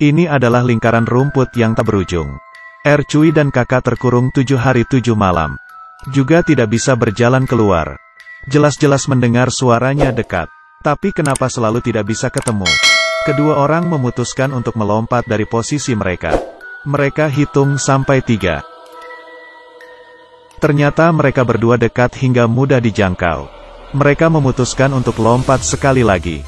Ini adalah lingkaran rumput yang tak berujung. Ercui dan kakak terkurung 7 hari 7 malam. Juga tidak bisa berjalan keluar. Jelas-jelas mendengar suaranya dekat. Tapi kenapa selalu tidak bisa ketemu? Kedua orang memutuskan untuk melompat dari posisi mereka. Mereka hitung sampai 3. Ternyata mereka berdua dekat hingga mudah dijangkau. Mereka memutuskan untuk lompat sekali lagi.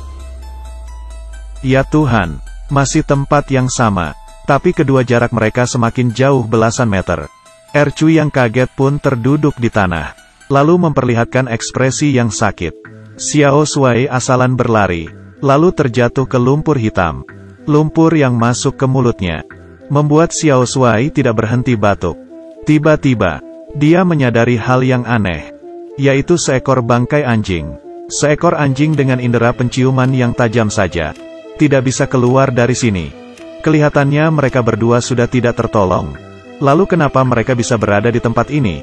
Ya Tuhan, masih tempat yang sama. Tapi kedua jarak mereka semakin jauh belasan meter. Ercui yang kaget pun terduduk di tanah. Lalu memperlihatkan ekspresi yang sakit. Xiao Shuai asalan berlari. Lalu terjatuh ke lumpur hitam. Lumpur yang masuk ke mulutnya membuat Xiao Shuai tidak berhenti batuk. Tiba-tiba, dia menyadari hal yang aneh. Yaitu seekor bangkai anjing. Seekor anjing dengan indera penciuman yang tajam saja. Tidak bisa keluar dari sini. Kelihatannya mereka berdua sudah tidak tertolong. Lalu kenapa mereka bisa berada di tempat ini?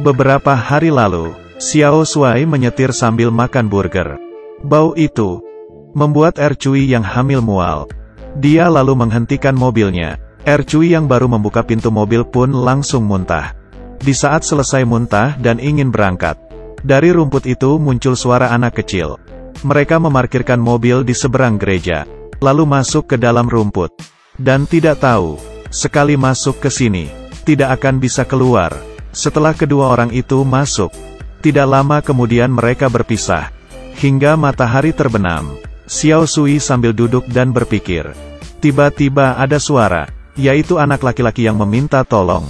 Beberapa hari lalu, Xiao Shuai menyetir sambil makan burger. Bau itu membuat Ercui yang hamil mual. Dia lalu menghentikan mobilnya. Ercui yang baru membuka pintu mobil pun langsung muntah. Di saat selesai muntah dan ingin berangkat, dari rumput itu muncul suara anak kecil. Mereka memarkirkan mobil di seberang gereja, lalu masuk ke dalam rumput. Dan tidak tahu, sekali masuk ke sini, tidak akan bisa keluar. Setelah kedua orang itu masuk, tidak lama kemudian mereka berpisah. Hingga matahari terbenam, Xiao Shui sambil duduk dan berpikir. Tiba-tiba ada suara, yaitu anak laki-laki yang meminta tolong.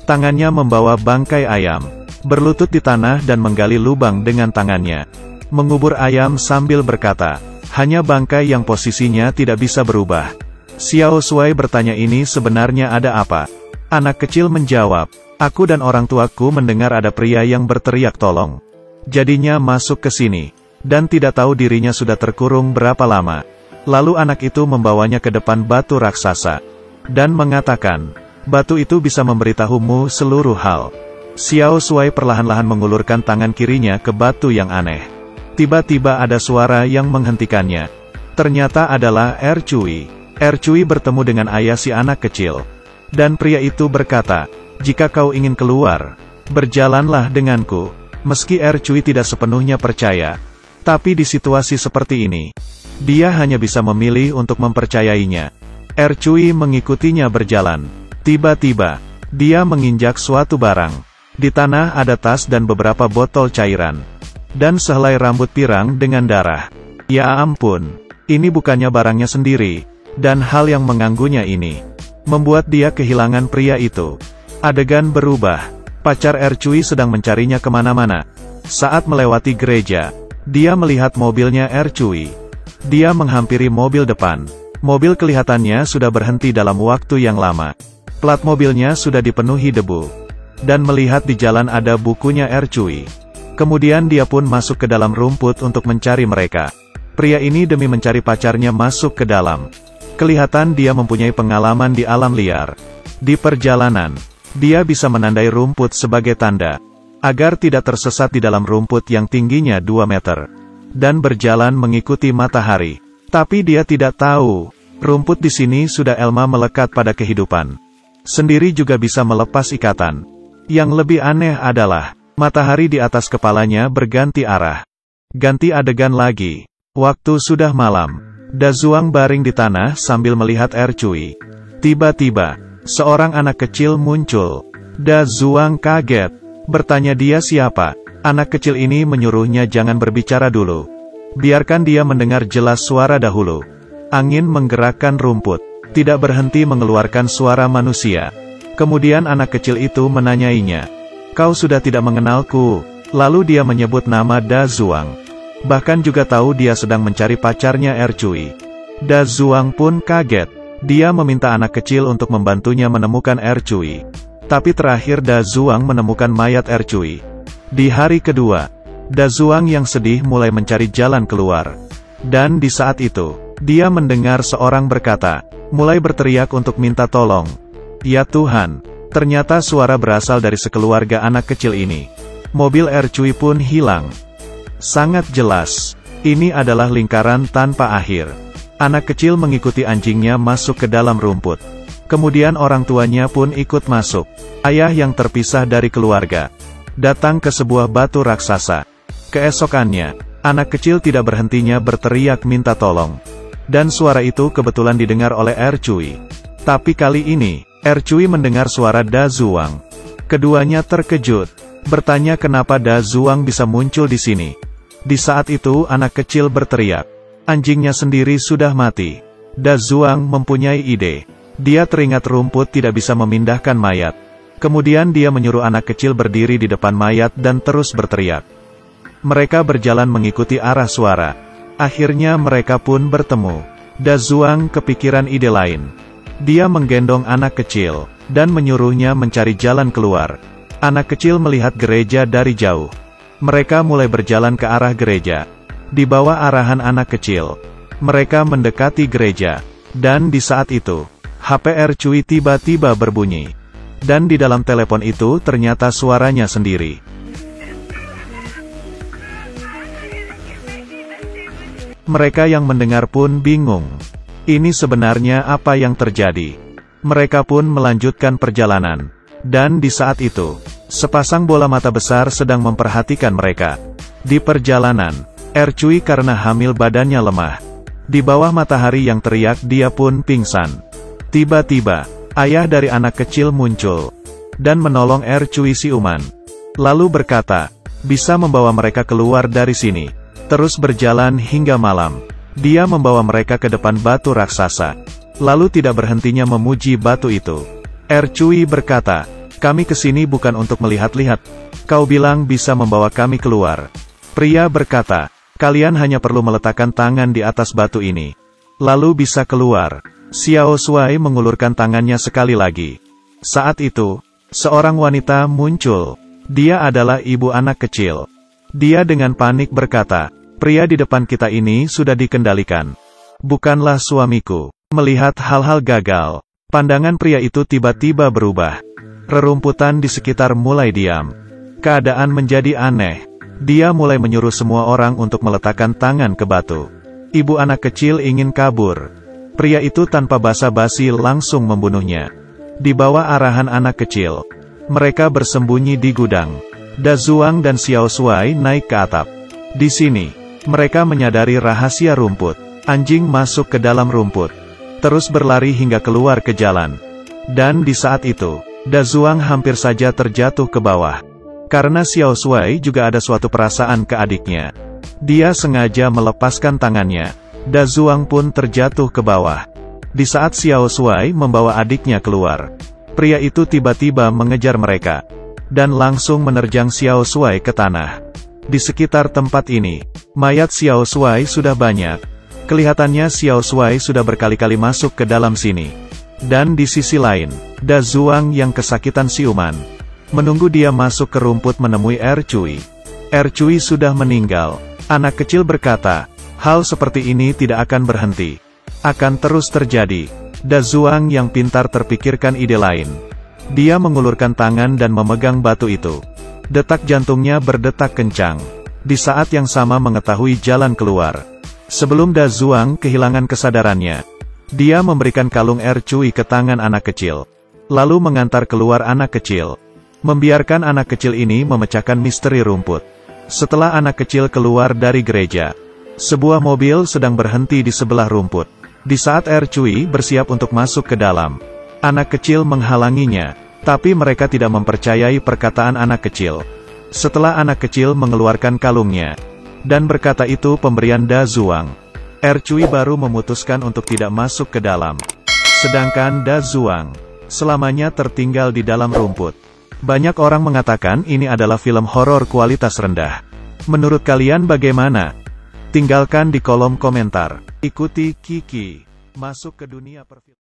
Tangannya membawa bangkai ayam, berlutut di tanah dan menggali lubang dengan tangannya. Mengubur ayam sambil berkata, hanya bangkai yang posisinya tidak bisa berubah. Xiao Shuai bertanya ini sebenarnya ada apa? Anak kecil menjawab, aku dan orang tuaku mendengar ada pria yang berteriak tolong. Jadinya masuk ke sini, dan tidak tahu dirinya sudah terkurung berapa lama. Lalu anak itu membawanya ke depan batu raksasa, dan mengatakan, batu itu bisa memberitahumu seluruh hal. Xiao Shuai perlahan-lahan mengulurkan tangan kirinya ke batu yang aneh. Tiba-tiba ada suara yang menghentikannya. Ternyata adalah Ercui. Ercui bertemu dengan ayah si anak kecil. Dan pria itu berkata, jika kau ingin keluar, berjalanlah denganku. Meski Ercui tidak sepenuhnya percaya, tapi di situasi seperti ini, dia hanya bisa memilih untuk mempercayainya. Ercui mengikutinya berjalan. Tiba-tiba, dia menginjak suatu barang. Di tanah ada tas dan beberapa botol cairan. Dan sehelai rambut pirang dengan darah. Ya ampun, ini bukannya barangnya sendiri. Dan hal yang mengganggunya ini membuat dia kehilangan pria itu. Adegan berubah. Pacar Ercui sedang mencarinya kemana-mana. Saat melewati gereja, dia melihat mobilnya Ercui. Dia menghampiri mobil depan. Mobil kelihatannya sudah berhenti dalam waktu yang lama. Plat mobilnya sudah dipenuhi debu. Dan melihat di jalan ada bukunya Ercui. Kemudian dia pun masuk ke dalam rumput untuk mencari mereka. Pria ini demi mencari pacarnya masuk ke dalam. Kelihatan dia mempunyai pengalaman di alam liar. Di perjalanan, dia bisa menandai rumput sebagai tanda, agar tidak tersesat di dalam rumput yang tingginya 2 meter. Dan berjalan mengikuti matahari. Tapi dia tidak tahu, rumput di sini sudah lama melekat pada kehidupan. Sendiri juga bisa melepas ikatan. Yang lebih aneh adalah, matahari di atas kepalanya berganti arah. Ganti adegan lagi. Waktu sudah malam. Da Zuang baring di tanah sambil melihat Ercui. Tiba-tiba, seorang anak kecil muncul. Da Zuang kaget. Bertanya dia siapa. Anak kecil ini menyuruhnya jangan berbicara dulu. Biarkan dia mendengar jelas suara dahulu. Angin menggerakkan rumput. Tidak berhenti mengeluarkan suara manusia. Kemudian anak kecil itu menanyainya. Kau sudah tidak mengenalku. Lalu dia menyebut nama Da Zuang. Bahkan juga tahu dia sedang mencari pacarnya Ercui. Da Zuang pun kaget. Dia meminta anak kecil untuk membantunya menemukan Ercui. Tapi terakhir Da Zuang menemukan mayat Ercui. Di hari kedua, Da Zuang yang sedih mulai mencari jalan keluar. Dan di saat itu, dia mendengar seorang berkata, mulai berteriak untuk minta tolong. Ya Tuhan, ternyata suara berasal dari sekeluarga anak kecil ini. Mobil Ercui pun hilang. Sangat jelas, ini adalah lingkaran tanpa akhir. Anak kecil mengikuti anjingnya masuk ke dalam rumput. Kemudian orang tuanya pun ikut masuk. Ayah yang terpisah dari keluarga datang ke sebuah batu raksasa. Keesokannya, anak kecil tidak berhentinya berteriak minta tolong. Dan suara itu kebetulan didengar oleh Ercui. Tapi kali ini, Ercui mendengar suara Da Zuang. Keduanya terkejut, bertanya kenapa Da Zuang bisa muncul di sini. Di saat itu anak kecil berteriak, anjingnya sendiri sudah mati. Da Zuang mempunyai ide. Dia teringat rumput tidak bisa memindahkan mayat. Kemudian dia menyuruh anak kecil berdiri di depan mayat dan terus berteriak. Mereka berjalan mengikuti arah suara. Akhirnya mereka pun bertemu. Da Zuang kepikiran ide lain. Dia menggendong anak kecil dan menyuruhnya mencari jalan keluar. Anak kecil melihat gereja dari jauh. Mereka mulai berjalan ke arah gereja. Di bawah arahan anak kecil, mereka mendekati gereja. Dan di saat itu, HP Ercui tiba-tiba berbunyi. Dan di dalam telepon itu ternyata suaranya sendiri. Mereka yang mendengar pun bingung. Ini sebenarnya apa yang terjadi? Mereka pun melanjutkan perjalanan. Dan di saat itu, sepasang bola mata besar sedang memperhatikan mereka. Di perjalanan, Ercui karena hamil badannya lemah. Di bawah matahari yang teriak dia pun pingsan. Tiba-tiba, ayah dari anak kecil muncul. Dan menolong Ercui siuman. Lalu berkata, bisa membawa mereka keluar dari sini. Terus berjalan hingga malam. Dia membawa mereka ke depan batu raksasa. Lalu tidak berhentinya memuji batu itu. Ercui berkata, kami kesini bukan untuk melihat-lihat. Kau bilang bisa membawa kami keluar. Pria berkata, kalian hanya perlu meletakkan tangan di atas batu ini. Lalu bisa keluar. Xiao Shuai mengulurkan tangannya sekali lagi. Saat itu, seorang wanita muncul. Dia adalah ibu anak kecil. Dia dengan panik berkata, pria di depan kita ini sudah dikendalikan. Bukanlah suamiku. Melihat hal-hal gagal, pandangan pria itu tiba-tiba berubah. Rerumputan di sekitar mulai diam. Keadaan menjadi aneh. Dia mulai menyuruh semua orang untuk meletakkan tangan ke batu. Ibu anak kecil ingin kabur. Pria itu tanpa basa-basi langsung membunuhnya. Di bawah arahan anak kecil, mereka bersembunyi di gudang. Da Zuang dan Xiao Shuai naik ke atap. Di sini, mereka menyadari rahasia rumput. Anjing masuk ke dalam rumput, terus berlari hingga keluar ke jalan. Dan di saat itu, Da Zuang hampir saja terjatuh ke bawah. Karena Xiao Shuai juga ada suatu perasaan ke adiknya. Dia sengaja melepaskan tangannya. Da Zuang pun terjatuh ke bawah. Di saat Xiao Shuai membawa adiknya keluar, pria itu tiba-tiba mengejar mereka. Dan langsung menerjang Xiao Shuai ke tanah. Di sekitar tempat ini, mayat Xiao Shuai sudah banyak. Kelihatannya Xiao Shuai sudah berkali-kali masuk ke dalam sini. Dan di sisi lain, Da Zuang yang kesakitan siuman, menunggu dia masuk ke rumput menemui Ercui. Ercui sudah meninggal. Anak kecil berkata, hal seperti ini tidak akan berhenti. Akan terus terjadi. Da Zuang yang pintar terpikirkan ide lain. Dia mengulurkan tangan dan memegang batu itu. Detak jantungnya berdetak kencang. Di saat yang sama mengetahui jalan keluar. Sebelum Da Zuang kehilangan kesadarannya, dia memberikan kalung Ercui ke tangan anak kecil. Lalu mengantar keluar anak kecil. Membiarkan anak kecil ini memecahkan misteri rumput. Setelah anak kecil keluar dari gereja, sebuah mobil sedang berhenti di sebelah rumput. Di saat Ercui bersiap untuk masuk ke dalam, anak kecil menghalanginya. Tapi mereka tidak mempercayai perkataan anak kecil. Setelah anak kecil mengeluarkan kalungnya, dan berkata itu pemberian Da Zuang, Ercui baru memutuskan untuk tidak masuk ke dalam. Sedangkan Da Zuang selamanya tertinggal di dalam rumput. Banyak orang mengatakan ini adalah film horor kualitas rendah. Menurut kalian bagaimana? Tinggalkan di kolom komentar. Ikuti Kiki masuk ke dunia perfilman.